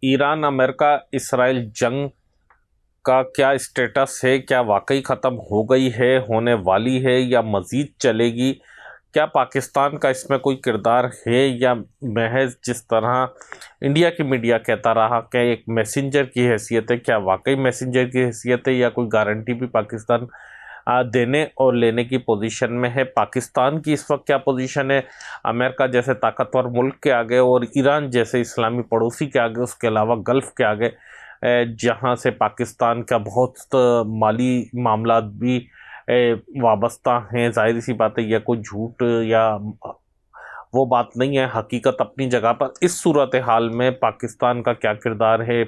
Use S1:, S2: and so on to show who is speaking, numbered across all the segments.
S1: Iran America Israel जंग का क्या स्टेटस है? क्या वाकई ख़त्म हो गई है, होने वाली है या मज़ीद चलेगी? क्या पाकिस्तान का इसमें कोई किरदार है या महज जिस तरह इंडिया की मीडिया कहता रहा कि एक मैसेंजर की हैसियत है? क्या वाकई मैसेंजर की हैसियत है या कोई गारंटी भी पाकिस्तान देने और लेने की पोजीशन में है? पाकिस्तान की इस वक्त क्या पोजीशन है अमेरिका जैसे ताकतवर मुल्क के आगे और ईरान जैसे इस्लामी पड़ोसी के आगे, उसके अलावा गल्फ़ के आगे, जहाँ से पाकिस्तान का बहुत माली मामला भी वाबस्ता हैं? जाहिर सी बात है, यह कोई झूठ या वो बात नहीं है, हकीकत अपनी जगह पर। इस सूरत हाल में पाकिस्तान का क्या किरदार है,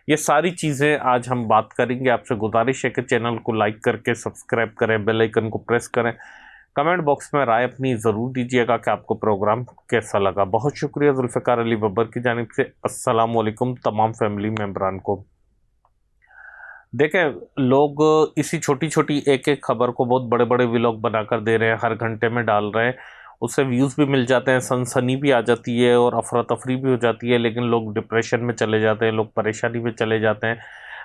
S1: ये सारी चीज़ें आज हम बात करेंगे। आपसे गुजारिश है कि चैनल को लाइक करके सब्सक्राइब करें, बेल आइकन को प्रेस करें, कमेंट बॉक्स में राय अपनी ज़रूर दीजिएगा कि आपको प्रोग्राम कैसा लगा। बहुत शुक्रिया जुल्फ़िकार अली बब्बर की जानिब से। अस्सलाम वालेकुम तमाम फैमिली मेम्बरान को। देखें, लोग इसी छोटी छोटी एक एक खबर को बहुत बड़े बड़े व्लॉग बनाकर दे रहे हैं, हर घंटे में डाल रहे हैं। उससे व्यूज़ भी मिल जाते हैं, सनसनी भी आ जाती है और अफरा तफरी भी हो जाती है, लेकिन लोग डिप्रेशन में चले जाते हैं, लोग परेशानी में चले जाते हैं।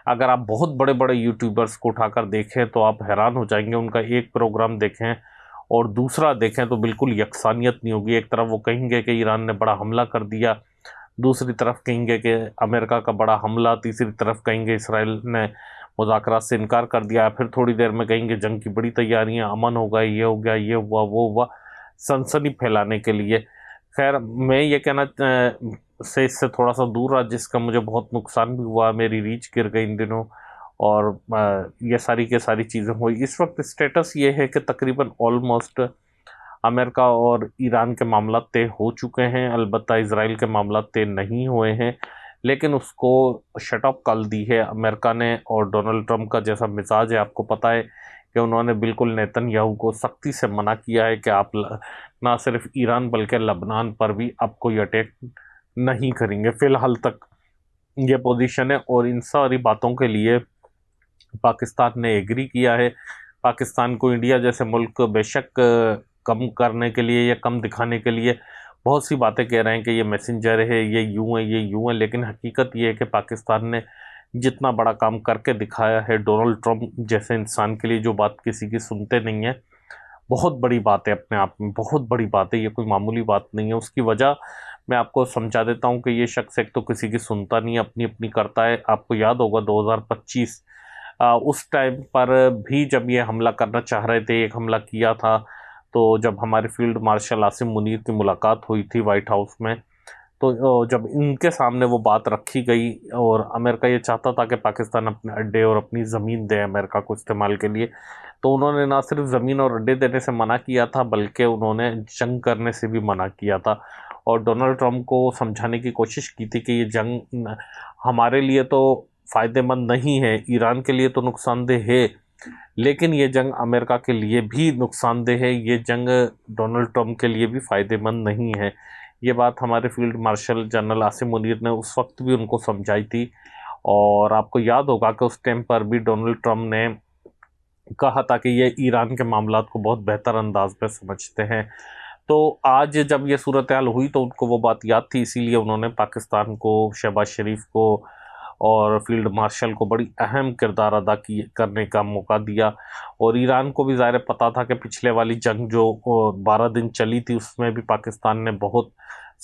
S1: अगर आप बहुत बड़े बड़े यूट्यूबर्स को उठाकर देखें तो आप हैरान हो जाएंगे। उनका एक प्रोग्राम देखें और दूसरा देखें तो बिल्कुल यकसानियत नहीं होगी। एक तरफ वो कहेंगे कि ईरान ने बड़ा हमला कर दिया, दूसरी तरफ कहेंगे कि अमेरिका का बड़ा हमला, तीसरी तरफ कहेंगे इसराइल ने मुज़ाकरात से इनकार कर दिया, फिर थोड़ी देर में कहेंगे जंग की बड़ी तैयारियां, अमन हो गया, ये हो गया, ये हुआ, वो हुआ, सनसनी फैलाने के लिए। खैर, मैं ये कहना से इससे थोड़ा सा दूर रहा, जिसका मुझे बहुत नुकसान भी हुआ। मेरी रीच गिर गई इन दिनों और ये सारी के सारी चीज़ें हुई। इस वक्त स्टेटस ये है कि तकरीबन ऑलमोस्ट अमेरिका और ईरान के मामला तय हो चुके हैं। अलबत्ता इसराइल के मामला तय नहीं हुए हैं, लेकिन उसको शट ऑफ कर दी है अमेरिका ने। और डोनाल्ड ट्रंप का जैसा मिजाज है, आपको पता है कि उन्होंने बिल्कुल नेतन्याहू को सख्ती से मना किया है कि आप ना सिर्फ ईरान बल्कि लबनान पर भी आप कोई अटैक नहीं करेंगे। फ़िलहाल तक ये पोजीशन है और इन सारी बातों के लिए पाकिस्तान ने एग्री किया है। पाकिस्तान को इंडिया जैसे मुल्क बेशक कम करने के लिए या कम दिखाने के लिए बहुत सी बातें कह रहे हैं कि ये मैसेंजर है, ये यूं है, ये यूं है, लेकिन हकीकत ये है कि पाकिस्तान ने जितना बड़ा काम करके दिखाया है, डोनाल्ड ट्रंप जैसे इंसान के लिए जो बात किसी की सुनते नहीं है, बहुत बड़ी बात है, अपने आप में बहुत बड़ी बात है, ये कोई मामूली बात नहीं है। उसकी वजह मैं आपको समझा देता हूँ कि ये शख्स एक तो किसी की सुनता नहीं, अपनी अपनी करता है। आपको याद होगा 2025 उस टाइम पर भी जब ये हमला करना चाह रहे थे, एक हमला किया था, तो जब हमारे फील्ड मार्शल आसिम मुनीर की मुलाकात हुई थी वाइट हाउस में, तो जब इनके सामने वो बात रखी गई और अमेरिका ये चाहता था कि पाकिस्तान अपने अड्डे और अपनी ज़मीन दे अमेरिका को इस्तेमाल के लिए, तो उन्होंने ना सिर्फ ज़मीन और अड्डे देने से मना किया था, बल्कि उन्होंने जंग करने से भी मना किया था। और डोनाल्ड ट्रंप को समझाने की कोशिश की थी कि ये जंग हमारे लिए तो फ़ायदेमंद नहीं है, ईरान के लिए तो नुकसानदेह है, लेकिन ये जंग अमेरिका के लिए भी नुकसानदेह है, ये जंग डोनाल्ड ट्रंप के लिए भी फ़ायदेमंद नहीं है। ये बात हमारे field marshal general Asim Munir ने उस वक्त भी उनको समझाई थी। और आपको याद होगा कि उस टाइम पर भी डोनाल्ड ट्रंप ने कहा था कि ये ईरान के मामलात को बहुत बेहतर अंदाज में समझते हैं। तो आज जब ये सूरत हाल हुई तो उनको वो बात याद थी, इसीलिए उन्होंने पाकिस्तान को, शहबाज शरीफ को और फील्ड मार्शल को बड़ी अहम किरदार अदा की करने का मौका दिया। और ईरान को भी ज़ाहिर पता था कि पिछले वाली जंग जो 12 दिन चली थी, उसमें भी पाकिस्तान ने बहुत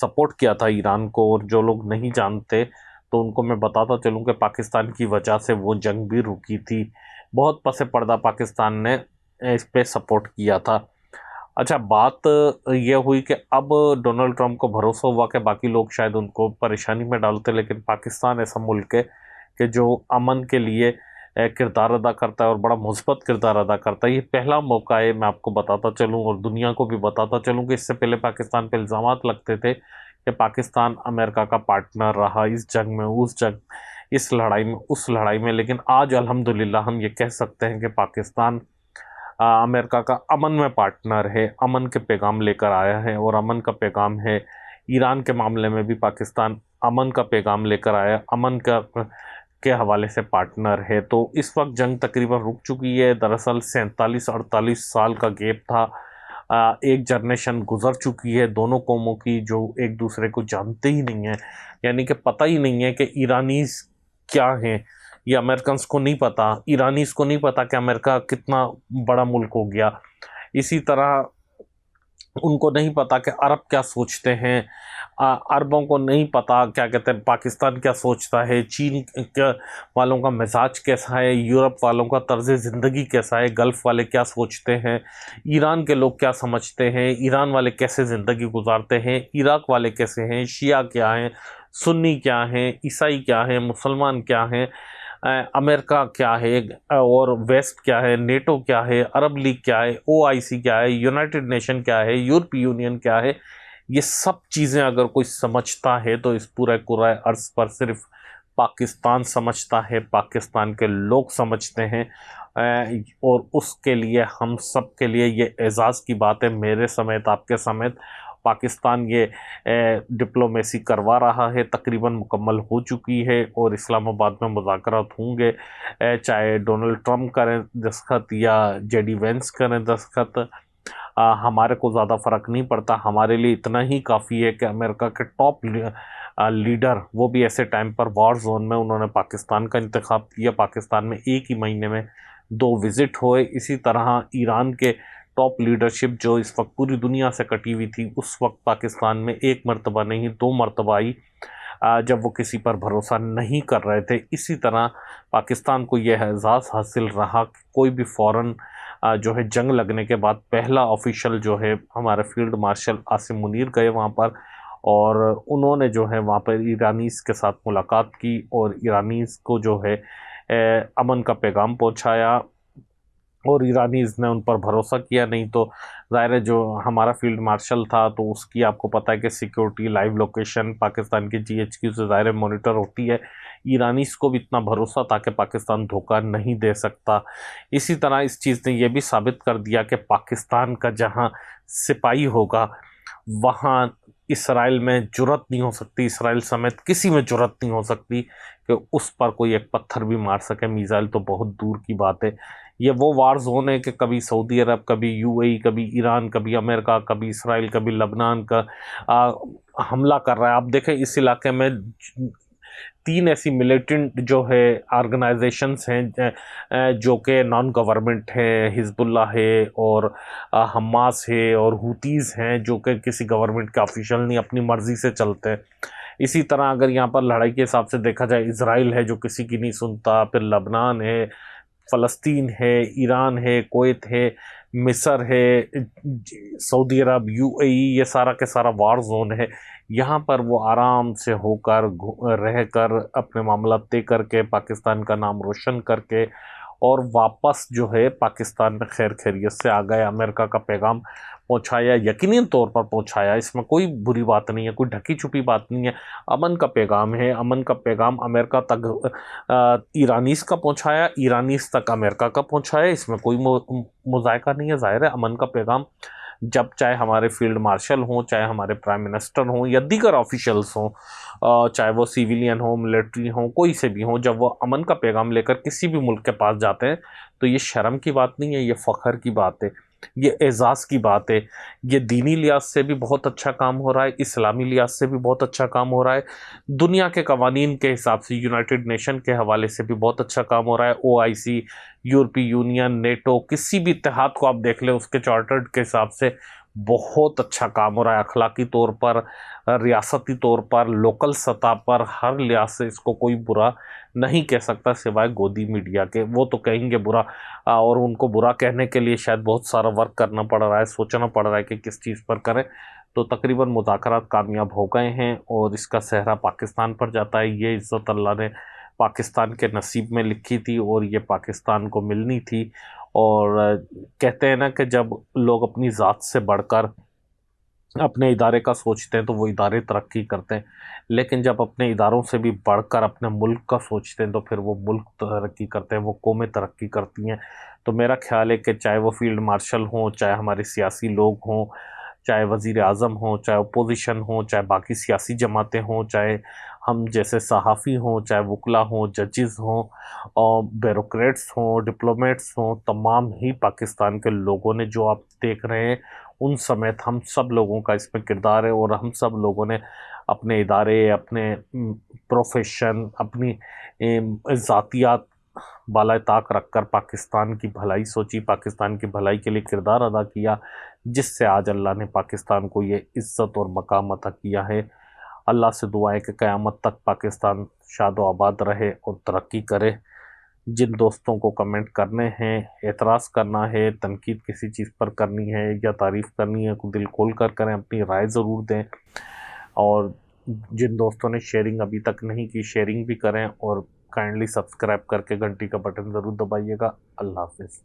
S1: सपोर्ट किया था ईरान को। और जो लोग नहीं जानते तो उनको मैं बताता चलूँ कि पाकिस्तान की वजह से वो जंग भी रुकी थी। बहुत पसे पर्दा पाकिस्तान ने इस पे सपोर्ट किया था। अच्छा, बात यह हुई कि अब डोनाल्ड ट्रंप को भरोसा हुआ कि बाकी लोग शायद उनको परेशानी में डालते, लेकिन पाकिस्तान ऐसा मुल्क है कि जो अमन के लिए किरदार अदा करता है और बड़ा मुस्बत किरदार अदा करता है। ये पहला मौका है, मैं आपको बताता चलूँ और दुनिया को भी बताता चलूँ कि इससे पहले पाकिस्तान पर इल्ज़ामात लगते थे कि पाकिस्तान अमेरिका का पार्टनर रहा इस जंग में, उस जंग, इस लड़ाई में, उस लड़ाई में। लेकिन आज अल्हम्दुलिल्लाह हम ये कह सकते हैं कि पाकिस्तान अमेरिका का अमन में पार्टनर है, अमन के पैगाम लेकर आया है। और अमन का पैगाम है, ईरान के मामले में भी पाकिस्तान अमन का पैगाम लेकर आया, अमन का के हवाले से पार्टनर है। तो इस वक्त जंग तकरीबन रुक चुकी है। दरअसल 47-48 साल का गैप था एक जनरेशन गुजर चुकी है दोनों कौमों की जो एक दूसरे को जानते ही नहीं है, यानी कि पता ही नहीं है कि ईरानीज क्या हैं। ये अमेरिकन को नहीं पता, ईरानीज को नहीं पता कि अमेरिका कितना बड़ा मुल्क हो गया। इसी तरह उनको नहीं पता कि अरब क्या सोचते हैं, अरबों को नहीं पता क्या कहते हैं पाकिस्तान क्या सोचता है, चीन वालों का मिजाज कैसा है, यूरोप वालों का तर्ज ज़िंदगी कैसा है, गल्फ़ वाले क्या सोचते हैं, ईरान के लोग क्या समझते हैं, ईरान वाले कैसे ज़िंदगी गुजारते हैं, इराक वाले कैसे हैं, शिया क्या हैं, सुन्नी क्या हैं, ईसाई क्या हैं, मुसलमान क्या हैं, अमेरिका क्या है और वेस्ट क्या है, नेटो क्या है, अरब लीग क्या है, ओआईसी क्या है, यूनाइटेड नेशन क्या है, यूरोपीय यूनियन क्या है। ये सब चीज़ें अगर कोई समझता है तो इस पूरे कुराए अर्ज पर सिर्फ पाकिस्तान समझता है, पाकिस्तान के लोग समझते हैं। और उसके लिए हम सब के लिए ये एज़ाज़ की बात है, मेरे समेत आपके समेत पाकिस्तान ये डिप्लोमेसी करवा रहा है, तकरीबन मुकम्मल हो चुकी है और इस्लामाबाद में मुज़ाकरात होंगे। चाहे डोनाल्ड ट्रंप करें दस्तखत या जेडी वेंस करें दस्तखत, हमारे को ज़्यादा फ़र्क नहीं पड़ता। हमारे लिए इतना ही काफ़ी है कि अमेरिका के टॉप लीडर, वो भी ऐसे टाइम पर वॉर जोन में, उन्होंने पाकिस्तान का इंतखाब किया, पाकिस्तान में एक ही महीने में 2 विज़िट हुए। इसी तरह ईरान के टॉप लीडरशिप जो इस वक्त पूरी दुनिया से कटी हुई थी, उस वक्त पाकिस्तान में एक मरतबा नहीं 2 मरतबा आई, जब वो किसी पर भरोसा नहीं कर रहे थे। इसी तरह पाकिस्तान को यह एहसास हासिल रहा कि कोई भी फ़ौरन जो है जंग लगने के बाद पहला ऑफिशियल जो है हमारे फील्ड मार्शल आसिम मुनीर गए वहाँ पर, और उन्होंने जो है वहाँ पर ईरानीज़ के साथ मुलाकात की और ईरानीज़ को जो है अमन का पैगाम पहुँचाया और ईरानीज़ ने उन पर भरोसा किया। नहीं तो ज़ाहिर है जो हमारा फील्ड मार्शल था तो उसकी आपको पता है कि सिक्योरिटी लाइव लोकेशन पाकिस्तान के जीएचक्यू से ज़ाहिर मॉनिटर होती है। ईरानीज़ को भी इतना भरोसा था कि पाकिस्तान धोखा नहीं दे सकता। इसी तरह इस चीज़ ने यह भी साबित कर दिया कि पाकिस्तान का जहां सिपाही होगा वहां इसराइल में जुर्रत नहीं हो सकती, इसराइल समेत किसी में जुर्रत नहीं हो सकती कि उस पर कोई एक पत्थर भी मार सके, मिसाइल तो बहुत दूर की बात है। ये वो वार जोन है कि कभी सऊदी अरब, कभी यूएई, कभी ईरान, कभी अमेरिका, कभी इसराइल, कभी लबनान का हमला कर रहा है। आप देखें इस इलाके में 3 ऐसी मिलिटेंट जो है ऑर्गेनाइजेशंस हैं जो कि नॉन गवर्नमेंट है, हिजबुल्लाह है और हमास है और हुतीज़ हैं, जो कि किसी गवर्नमेंट के ऑफिशियल नहीं, अपनी मर्ज़ी से चलते हैं। इसी तरह अगर यहाँ पर लड़ाई के हिसाब से देखा जाए, इज़राइल है जो किसी की नहीं सुनता, फिर लबनान है, फ़लस्तीन है, ईरान है, कुवैत है, मिस्र है, सऊदी अरब, यूएई, ये सारा के सारा वार जोन है। यहाँ पर वो आराम से होकर रहकर अपने मामला तय करके पाकिस्तान का नाम रोशन करके और वापस जो है पाकिस्तान में खैर खैरियत से आ गए। अमेरिका का पैगाम पहुंचाया, यकीनी तौर पर पहुंचाया, इसमें कोई बुरी बात नहीं है, कोई ढकी छुपी बात नहीं है। अमन का पैगाम है, अमन का पैगाम अमेरिका तक ईरानीस का पहुंचाया, ईरानीस तक अमेरिका का पहुंचाया, इसमें कोई मुजायका नहीं है। जाहिर है अमन का पैगाम जब चाहे हमारे फील्ड मार्शल हों, चाहे हमारे प्राइम मिनिस्टर हों या दीगर ऑफिशियल्स हों, चाहे वो सिविलियन हो, मिलिट्री हो, कोई से भी हों, जब वो अमन का पैगाम लेकर किसी भी मुल्क के पास जाते हैं तो ये शर्म की बात नहीं है, ये फ़ख्र की बात है, ये एज़ाज़ की बात है। ये दीनी लिहाज से भी बहुत अच्छा काम हो रहा है, इस्लामी लिहाज से भी बहुत अच्छा काम हो रहा है, दुनिया के कवानीन के हिसाब से यूनाइटेड नेशन के हवाले से भी बहुत अच्छा काम हो रहा है। ओआईसी, यूरोपीय यूनियन, नेटो, किसी भी इत्तेहाद को आप देख लें उसके चार्टर्ड के हिसाब से बहुत अच्छा काम हो रहा है। अखलाकी तौर पर, रियासती तौर पर, लोकल सतह पर, हर लिहाज से इसको कोई बुरा नहीं कह सकता सिवाय गोदी मीडिया के। वो तो कहेंगे बुरा, और उनको बुरा कहने के लिए शायद बहुत सारा वर्क करना पड़ रहा है, सोचना पड़ रहा है कि किस चीज़ पर करें। तो तकरीबन मुज़ाकरात कामयाब हो गए हैं और इसका सेहरा पाकिस्तान पर जाता है। ये इज़्ज़त अल्लाह ने पाकिस्तान के नसीब में लिखी थी और ये पाकिस्तान को मिलनी थी। और कहते हैं ना कि जब लोग अपनी ज़ात से बढ़कर अपने इदारे का सोचते हैं तो वो इदारे तरक्की करते हैं, लेकिन जब अपने इदारों से भी बढ़कर अपने मुल्क का सोचते हैं तो फिर वो मुल्क तरक्की करते हैं, वो कौमें तरक्की करती हैं। तो मेरा ख्याल है कि चाहे वो फील्ड मार्शल हों, चाहे हमारे सियासी लोग हों, चाहे वज़ीर आज़म हों, चाहे अपोजिशन हो, चाहे बाकी सियासी जमातें हों, चाहे हम जैसे सहाफ़ी हों, चाहे वकला हों, जजेस हों और ब्यूरोक्रेट्स हों, डिप्लोमेट्स हों, तमाम ही पाकिस्तान के लोगों ने जो आप देख रहे हैं, उन समेत हम सब लोगों का इसमें किरदार है और हम सब लोगों ने अपने इदारे, अपने प्रोफेशन, अपनी ज़ातियात बाला-ए-ताक रखकर पाकिस्तान की भलाई सोची, पाकिस्तान की भलाई के लिए किरदार अदा किया, जिससे आज अल्लाह ने पाकिस्तान को ये इज़्ज़त और मकाम अता किया है। अल्लाह से दुआ है कि क़यामत तक पाकिस्तान शादो आबाद रहे और तरक्की करे। जिन दोस्तों को कमेंट करने हैं, एतराज़ करना है, तनकीद किसी चीज़ पर करनी है या तारीफ़ करनी है, दिल खोल कर करें, अपनी राय ज़रूर दें। और जिन दोस्तों ने शेयरिंग अभी तक नहीं की, शेयरिंग भी करें और काइंडली सब्सक्राइब करके घंटी का बटन ज़रूर दबाइएगा। अल्लाह हाफ़िज़।